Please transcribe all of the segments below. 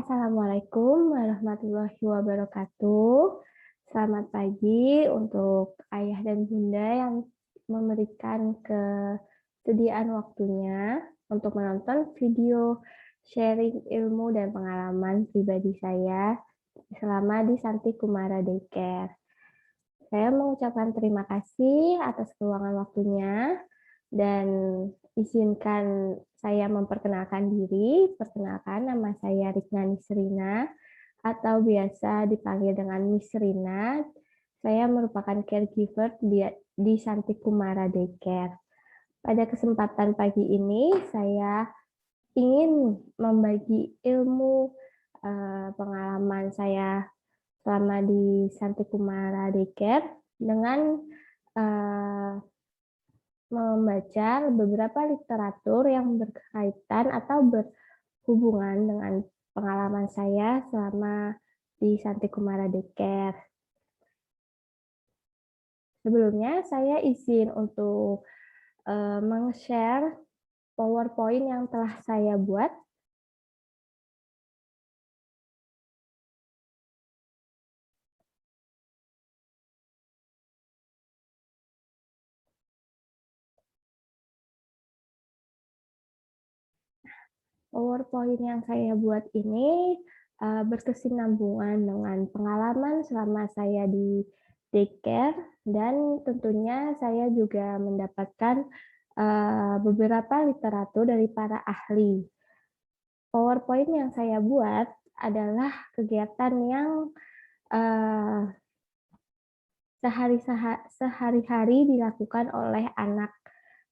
Assalamualaikum warahmatullahi wabarakatuh. Selamat pagi untuk ayah dan bunda yang memberikan kesediaan waktunya untuk menonton video sharing ilmu dan pengalaman pribadi saya selama di Santi Kumara Daycare. Saya mengucapkan terima kasih atas keluangan waktunya dan izinkan saya memperkenalkan diri. Perkenalkan, nama saya Rikna Nisrina atau biasa dipanggil dengan Miss Rina. Saya merupakan caregiver di Santi Kumara Daycare. Pada kesempatan pagi ini, saya ingin membagi ilmu pengalaman saya selama di Santi Kumara Daycare dengan membaca beberapa literatur yang berkaitan atau berhubungan dengan pengalaman saya selama di Santi Kumara Daycare. Sebelumnya saya izin untuk meng-share PowerPoint yang telah saya buat. PowerPoint yang saya buat ini berkesinambungan dengan pengalaman selama saya di daycare, dan tentunya saya juga mendapatkan beberapa literatur dari para ahli. PowerPoint yang saya buat adalah kegiatan yang sehari-hari dilakukan oleh anak,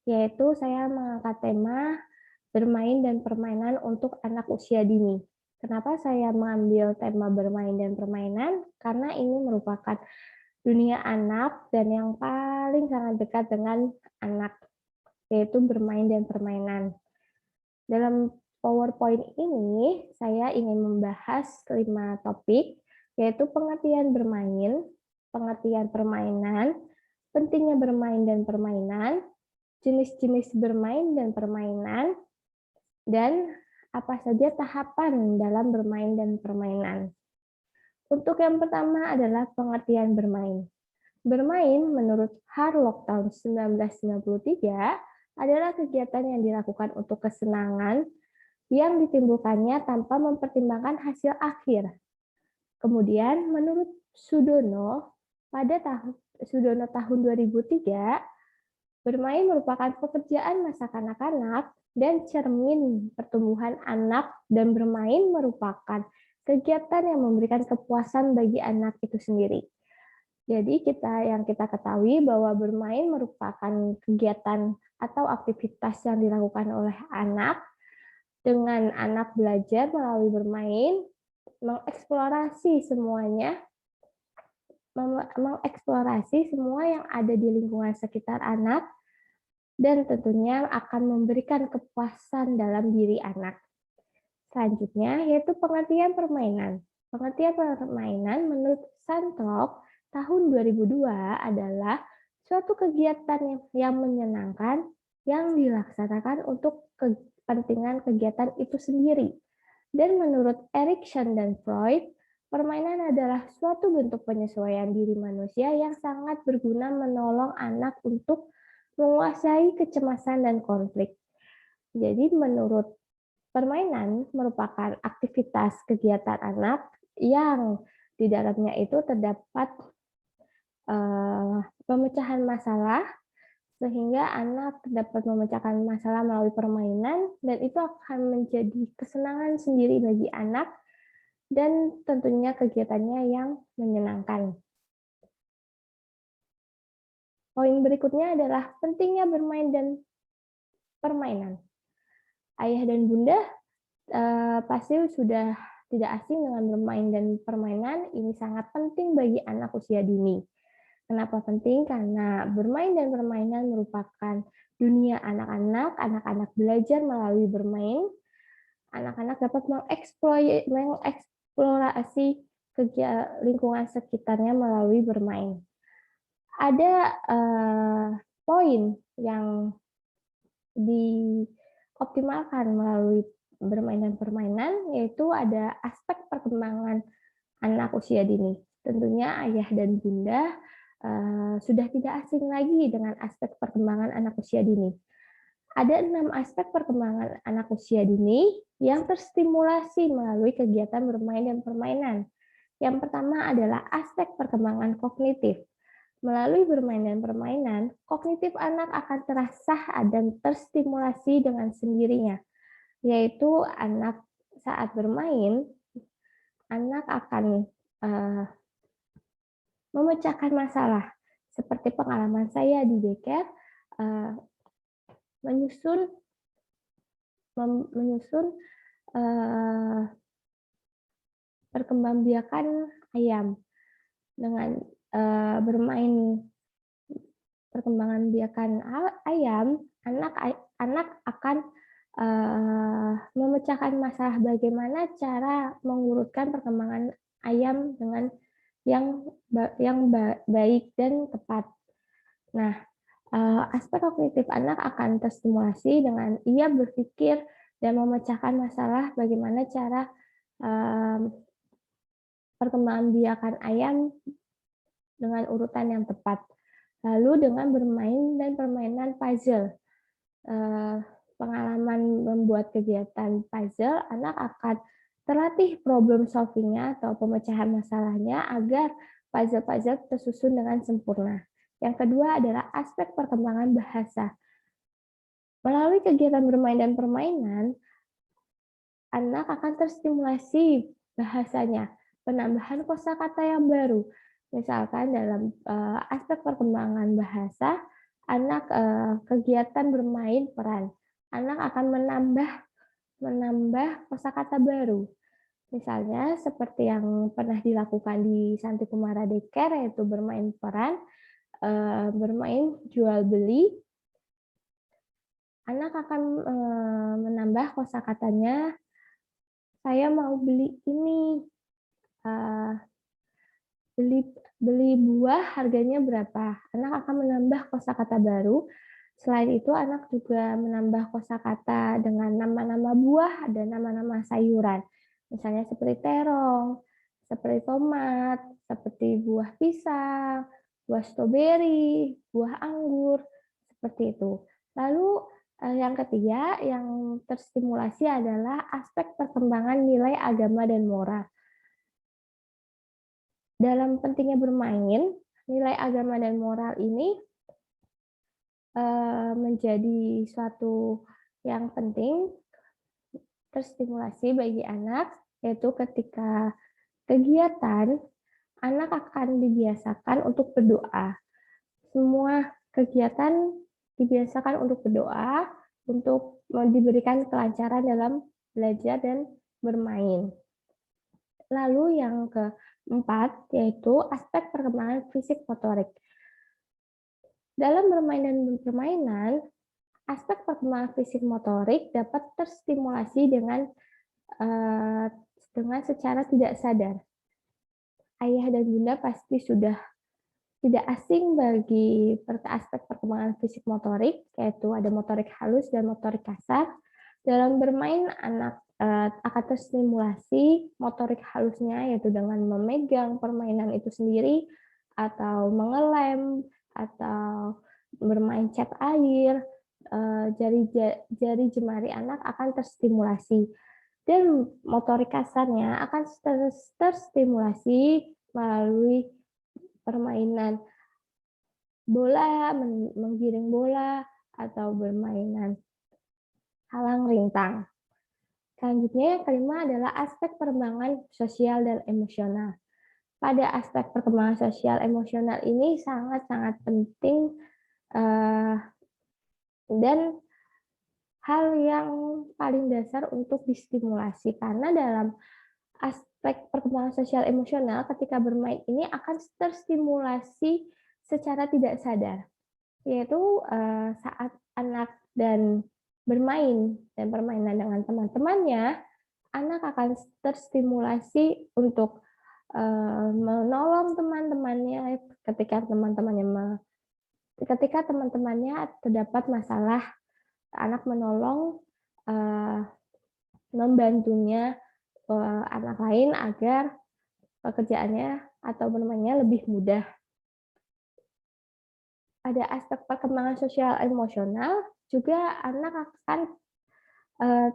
yaitu saya mengangkat tema bermain dan permainan untuk anak usia dini. Kenapa saya mengambil tema bermain dan permainan? Karena ini merupakan dunia anak dan yang paling sangat dekat dengan anak, yaitu bermain dan permainan. Dalam PowerPoint ini, saya ingin membahas 5 topik, yaitu pengertian bermain, pengertian permainan, pentingnya bermain dan permainan, jenis-jenis bermain dan permainan, dan apa saja tahapan dalam bermain dan permainan. Untuk yang pertama adalah pengertian bermain. Bermain menurut Harlock tahun 1993 adalah kegiatan yang dilakukan untuk kesenangan yang ditimbulkannya tanpa mempertimbangkan hasil akhir. Kemudian menurut Sudono tahun 2003, bermain merupakan pekerjaan masa kanak-kanak dan cermin pertumbuhan anak, dan bermain merupakan kegiatan yang memberikan kepuasan bagi anak itu sendiri. Jadi yang kita ketahui bahwa bermain merupakan kegiatan atau aktivitas yang dilakukan oleh anak, dengan anak belajar melalui bermain, mengeksplorasi semua yang ada di lingkungan sekitar anak, dan tentunya akan memberikan kepuasan dalam diri anak. Selanjutnya yaitu pengertian permainan. Pengertian permainan menurut Sandrock tahun 2002 adalah suatu kegiatan yang menyenangkan yang dilaksanakan untuk kepentingan kegiatan itu sendiri. Dan menurut Erikson dan Freud, permainan adalah suatu bentuk penyesuaian diri manusia yang sangat berguna menolong anak untuk menguasai kecemasan dan konflik. Jadi menurut permainan merupakan aktivitas kegiatan anak yang di dalamnya itu terdapat pemecahan masalah, sehingga anak dapat memecahkan masalah melalui permainan, dan itu akan menjadi kesenangan sendiri bagi anak, dan tentunya kegiatannya yang menyenangkan. Poin berikutnya adalah pentingnya bermain dan permainan. Ayah dan bunda pasti sudah tidak asing dengan bermain dan permainan. Ini sangat penting bagi anak usia dini. Kenapa penting? Karena bermain dan permainan merupakan dunia anak-anak. Anak-anak belajar melalui bermain. Anak-anak dapat mengeksplorasi lingkungan sekitarnya melalui bermain. Ada poin yang dioptimalkan melalui bermain dan permainan, yaitu ada aspek perkembangan anak usia dini. Tentunya ayah dan bunda sudah tidak asing lagi dengan aspek perkembangan anak usia dini. Ada 6 aspek perkembangan anak usia dini yang terstimulasi melalui kegiatan bermain dan permainan. Yang pertama adalah aspek perkembangan kognitif. Melalui bermain dan permainan, kognitif anak akan terasah dan terstimulasi dengan sendirinya, yaitu anak saat bermain, anak akan memecahkan masalah. Seperti pengalaman saya di daycare, menyusun perkembangbiakan ayam dengan bermain perkembangan biakan ayam, anak akan memecahkan masalah bagaimana cara mengurutkan perkembangan ayam dengan yang baik dan tepat. Nah, aspek kognitif anak akan terstimulasi dengan ia berpikir dan memecahkan masalah bagaimana cara perkembangbiakan ayam dengan urutan yang tepat. Lalu dengan bermain dan permainan puzzle. Pengalaman membuat kegiatan puzzle, anak akan terlatih problem solving-nya atau pemecahan masalahnya agar puzzle-puzzle tersusun dengan sempurna. Yang kedua adalah aspek perkembangan bahasa. Melalui kegiatan bermain dan permainan, anak akan terstimulasi bahasanya, penambahan kosakata yang baru. Misalkan dalam aspek perkembangan bahasa, anak kegiatan bermain peran, anak akan menambah kosakata baru. Misalnya seperti yang pernah dilakukan di Santi Kumara Daycare, yaitu bermain peran, bermain jual beli. Anak akan menambah kosakatanya, saya mau beli ini, beli buah harganya berapa. Anak akan menambah kosakata baru. Selain itu, anak juga menambah kosakata dengan nama-nama buah dan nama-nama sayuran. Misalnya seperti terong, seperti tomat, seperti buah pisang, buah stroberi, buah anggur, seperti itu. Lalu yang ketiga yang terstimulasi adalah aspek perkembangan nilai agama dan moral. Dalam pentingnya bermain, nilai agama dan moral ini menjadi suatu yang penting terstimulasi bagi anak, yaitu ketika kegiatan, anak akan dibiasakan untuk berdoa. Semua kegiatan dibiasakan untuk berdoa, untuk diberikan kelancaran dalam belajar dan bermain. Lalu yang keempat, yaitu aspek perkembangan fisik motorik. Dalam bermain dan permainan, aspek perkembangan fisik motorik dapat terstimulasi dengan secara tidak sadar. Ayah dan bunda pasti sudah tidak asing bagi aspek perkembangan fisik motorik, yaitu ada motorik halus dan motorik kasar. Dalam bermain, anak akan terstimulasi motorik halusnya, yaitu dengan memegang permainan itu sendiri, atau mengelem, atau bermain cat air, jari jemari anak akan terstimulasi. Dan motorik kasarnya akan terstimulasi melalui permainan bola, menggiring bola, atau bermainan halang rintang. Selanjutnya yang kelima adalah aspek perkembangan sosial dan emosional. Pada aspek perkembangan sosial emosional ini sangat-sangat penting dan hal yang paling dasar untuk distimulasi, karena dalam aspek perkembangan sosial emosional ketika bermain ini akan terstimulasi secara tidak sadar, yaitu saat anak bermain dan permainan dengan teman-temannya, anak akan terstimulasi untuk menolong teman-temannya ketika teman-temannya terdapat masalah, anak menolong membantunya anak lain agar pekerjaannya atau bermainnya lebih mudah. Pada aspek perkembangan sosial emosional, juga anak akan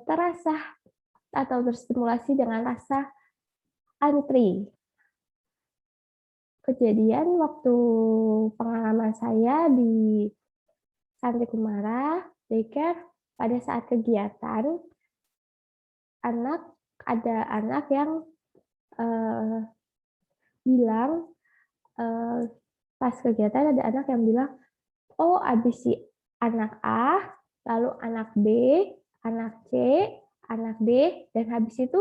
terasa atau terstimulasi dengan rasa antri. Kejadian waktu pengalaman saya di Santi Kumara Daycare, pada saat kegiatan, anak ada anak yang eee, bilang, eee, pas kegiatan ada anak yang bilang, "Oh, abis si anak A, lalu anak B, anak C, anak D, dan habis itu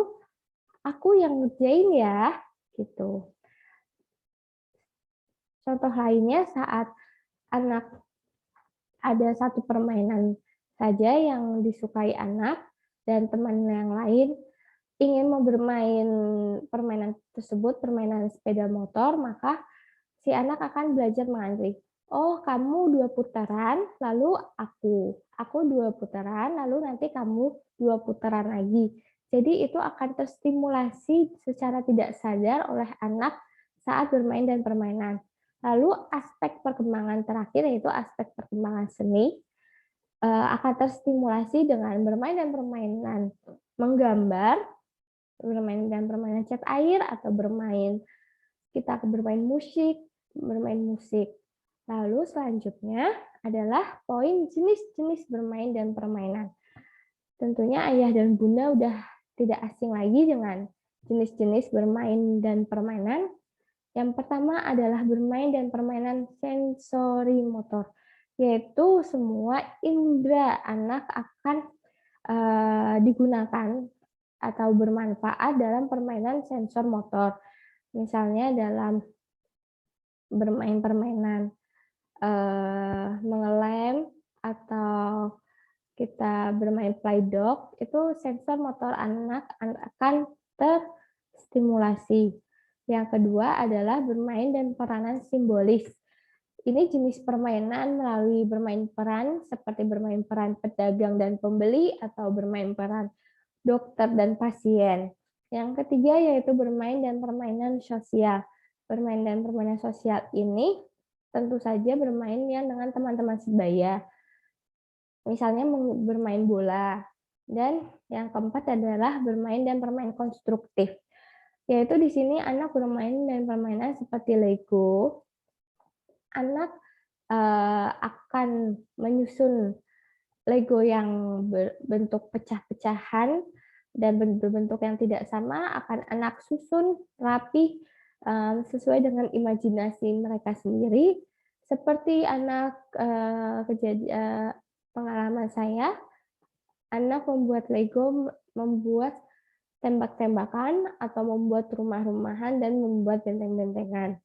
aku yang ngerjain ya," gitu. Contoh lainnya saat anak ada satu permainan saja yang disukai anak dan teman yang lain ingin mau bermain permainan tersebut, permainan sepeda motor, maka si anak akan belajar mengantri. Oh, kamu 2 putaran, lalu aku 2 putaran, lalu nanti kamu 2 putaran lagi. Jadi itu akan terstimulasi secara tidak sadar oleh anak saat bermain dan permainan. Lalu aspek perkembangan terakhir yaitu aspek perkembangan seni, akan terstimulasi dengan bermain dan permainan menggambar, bermain dan permainan cat air, atau kita bermain musik. Lalu selanjutnya adalah poin jenis-jenis bermain dan permainan. Tentunya ayah dan bunda udah tidak asing lagi dengan jenis-jenis bermain dan permainan. Yang pertama adalah bermain dan permainan sensori motor, yaitu semua indera anak akan digunakan atau bermanfaat dalam permainan sensor motor. Misalnya dalam bermain permainan mengelem atau kita bermain play doh, itu sensor motor anak akan terstimulasi. Yang kedua adalah bermain dan peranan simbolis. Ini jenis permainan melalui bermain peran seperti bermain peran pedagang dan pembeli atau bermain peran dokter dan pasien. Yang ketiga yaitu bermain dan permainan sosial. Bermain dan permainan sosial ini tentu saja bermainnya dengan teman-teman sebaya. Misalnya bermain bola. Dan yang keempat adalah bermain dan permainan konstruktif. Yaitu di sini anak bermain dan permainan seperti Lego. Anak akan menyusun Lego yang berbentuk pecah-pecahan dan berbentuk yang tidak sama akan anak susun rapi sesuai dengan imajinasi mereka sendiri. Seperti pengalaman saya, anak membuat Lego, membuat tembak-tembakan atau membuat rumah-rumahan dan membuat benteng-bentengan.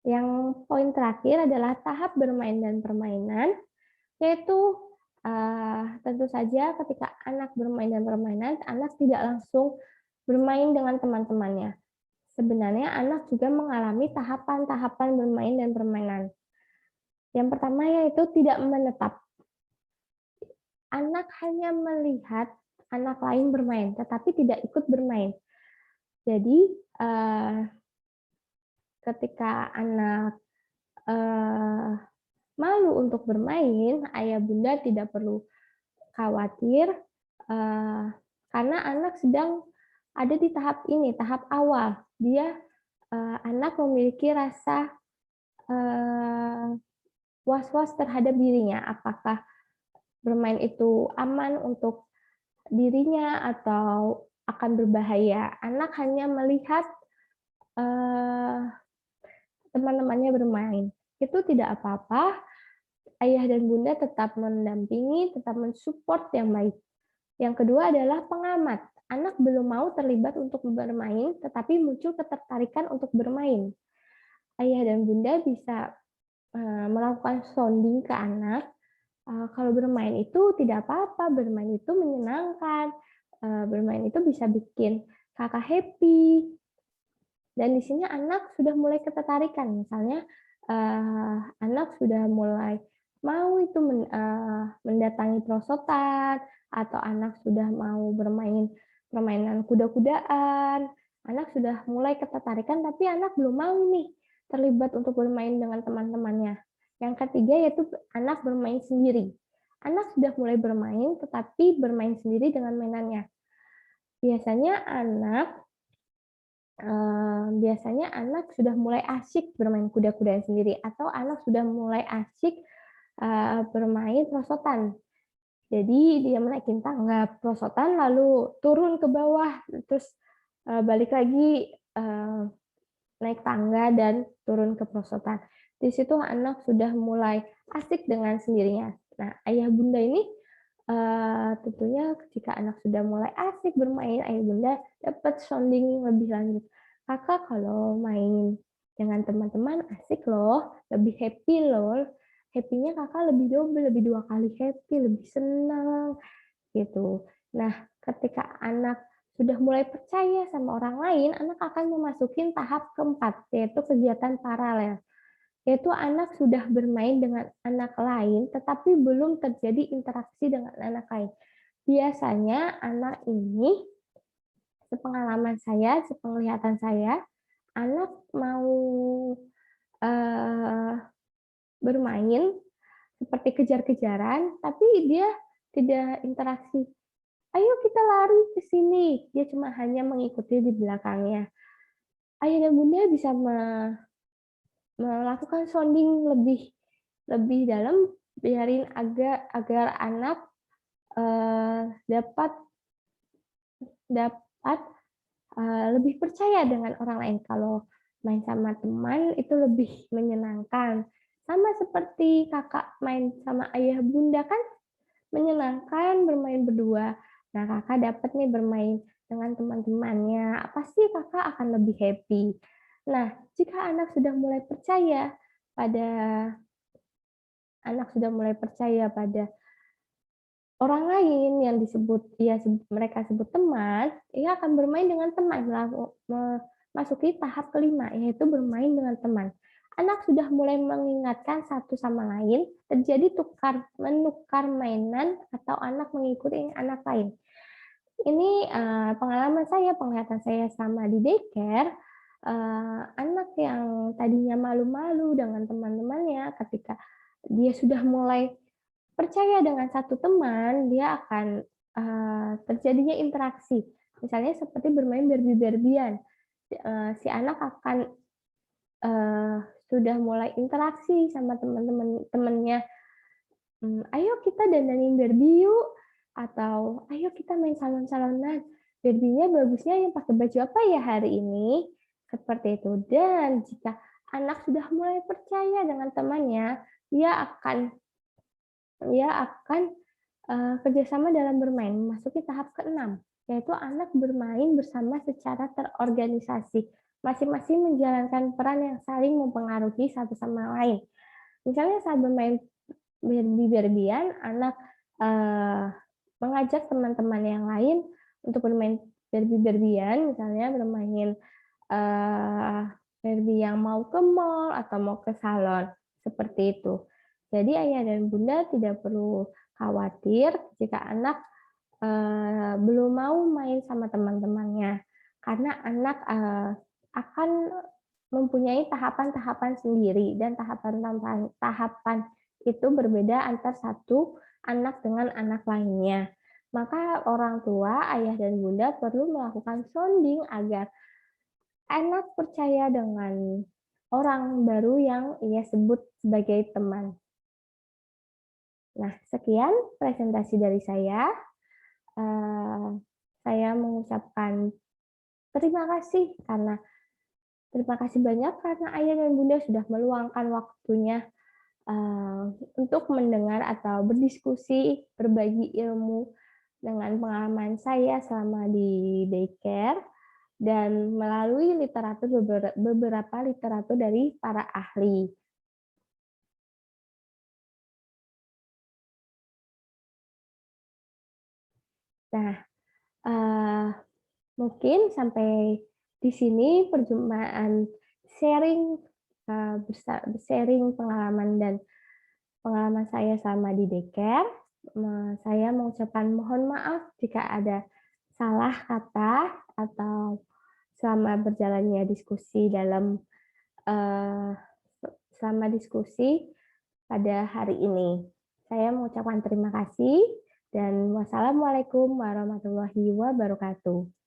Yang poin terakhir adalah tahap bermain dan permainan, yaitu tentu saja ketika anak bermain dan permainan, anak tidak langsung bermain dengan teman-temannya. Sebenarnya anak juga mengalami tahapan-tahapan bermain dan permainan. Yang pertama yaitu tidak menetap. Anak hanya melihat anak lain bermain, tetapi tidak ikut bermain. Jadi ketika anak malu untuk bermain, ayah bunda tidak perlu khawatir karena anak sedang ada di tahap ini, tahap awal. Anak memiliki rasa was-was terhadap dirinya, apakah bermain itu aman untuk dirinya atau akan berbahaya. Anak hanya melihat teman-temannya bermain. Itu tidak apa-apa, ayah dan bunda tetap mendampingi, tetap mensupport yang baik. Yang kedua adalah pengamat. Anak belum mau terlibat untuk bermain, tetapi muncul ketertarikan untuk bermain. Ayah dan bunda bisa melakukan sounding ke anak. Kalau bermain itu tidak apa-apa, bermain itu menyenangkan, bermain itu bisa bikin kakak happy. Dan di sini anak sudah mulai ketertarikan, misalnya anak sudah mulai mau itu mendatangi perosotan atau anak sudah mau bermain permainan kuda-kudaan, anak sudah mulai ketertarikan tapi anak belum mau nih terlibat untuk bermain dengan teman-temannya. Yang ketiga yaitu anak bermain sendiri. Anak sudah mulai bermain tetapi bermain sendiri dengan mainannya. Biasanya anak sudah mulai asyik bermain kuda-kudaan sendiri atau anak sudah mulai asyik bermain perosotan. Jadi dia menaikin tangga perosotan lalu turun ke bawah, terus balik lagi naik tangga dan turun ke perosotan. Di situ anak sudah mulai asik dengan sendirinya. Nah, ayah bunda ini tentunya ketika anak sudah mulai asik bermain, ayah bunda dapat sounding lebih lanjut. Kakak kalau main dengan teman-teman asik loh, lebih happy loh. Happy-nya kakak lebih double, lebih 2 kali happy, lebih senang gitu. Nah, ketika anak sudah mulai percaya sama orang lain, anak akan memasuki tahap keempat, yaitu kegiatan paralel. Yaitu anak sudah bermain dengan anak lain, tetapi belum terjadi interaksi dengan anak lain. Biasanya anak ini, sepengalaman saya, sepenglihatan saya, anak mau eh, bermain seperti kejar-kejaran, tapi dia tidak interaksi. Ayo kita lari ke sini. Dia cuma hanya mengikuti di belakangnya. Ayah dan bunda bisa melakukan sounding lebih lebih dalam, biarin agar anak dapat dapat lebih percaya dengan orang lain. Kalau main sama teman itu lebih menyenangkan. Sama seperti kakak main sama ayah bunda kan menyenangkan bermain berdua. Nah, kakak dapat nih bermain dengan teman-temannya, pasti kakak akan lebih happy. Nah, jika pada anak sudah mulai percaya pada orang lain yang mereka sebut teman, ia akan bermain dengan teman, memasuki tahap kelima, yaitu bermain dengan teman. Anak sudah mulai mengingatkan satu sama lain, terjadi menukar mainan atau anak mengikuti anak lain. Ini pengalaman saya, penglihatan saya sama di daycare, anak yang tadinya malu-malu dengan teman-temannya, ketika dia sudah mulai percaya dengan satu teman, dia akan terjadinya interaksi. Misalnya seperti bermain Barbie-Barbian, si anak akan eh, sudah mulai interaksi sama teman-temannya. Ayo kita dandanin Barbie yuk, atau ayo kita main salon-salonan. Barbie-nya bagusnya yang pakai baju apa ya hari ini? Seperti itu. Dan jika anak sudah mulai percaya dengan temannya, dia akan kerjasama dalam bermain, memasuki tahap keenam, yaitu anak bermain bersama secara terorganisasi, masing-masing menjalankan peran yang saling mempengaruhi satu sama lain. Misalnya saat bermain Barbie-Barbian, anak mengajak teman-teman yang lain untuk bermain Barbie-Barbian, misalnya bermain Barbie yang mau ke mall atau mau ke salon, seperti itu. Jadi ayah dan bunda tidak perlu khawatir jika anak belum mau main sama teman-temannya, karena anak akan mempunyai tahapan-tahapan sendiri dan tahapan itu berbeda antar satu anak dengan anak lainnya. Maka orang tua, ayah dan bunda perlu melakukan sounding agar anak percaya dengan orang baru yang ia sebut sebagai teman. Nah, sekian presentasi dari saya. Saya mengucapkan terima kasih banyak karena ayah dan bunda sudah meluangkan waktunya untuk mendengar atau berdiskusi, berbagi ilmu dengan pengalaman saya selama di daycare dan melalui beberapa literatur dari para ahli. Nah, mungkin sampai di sini perjumpaan sharing sharing pengalaman saya selama di daycare. Saya mengucapkan mohon maaf jika ada salah kata atau selama berjalannya diskusi eee, selama diskusi pada hari ini. Saya mengucapkan terima kasih dan wassalamualaikum warahmatullahi wabarakatuh.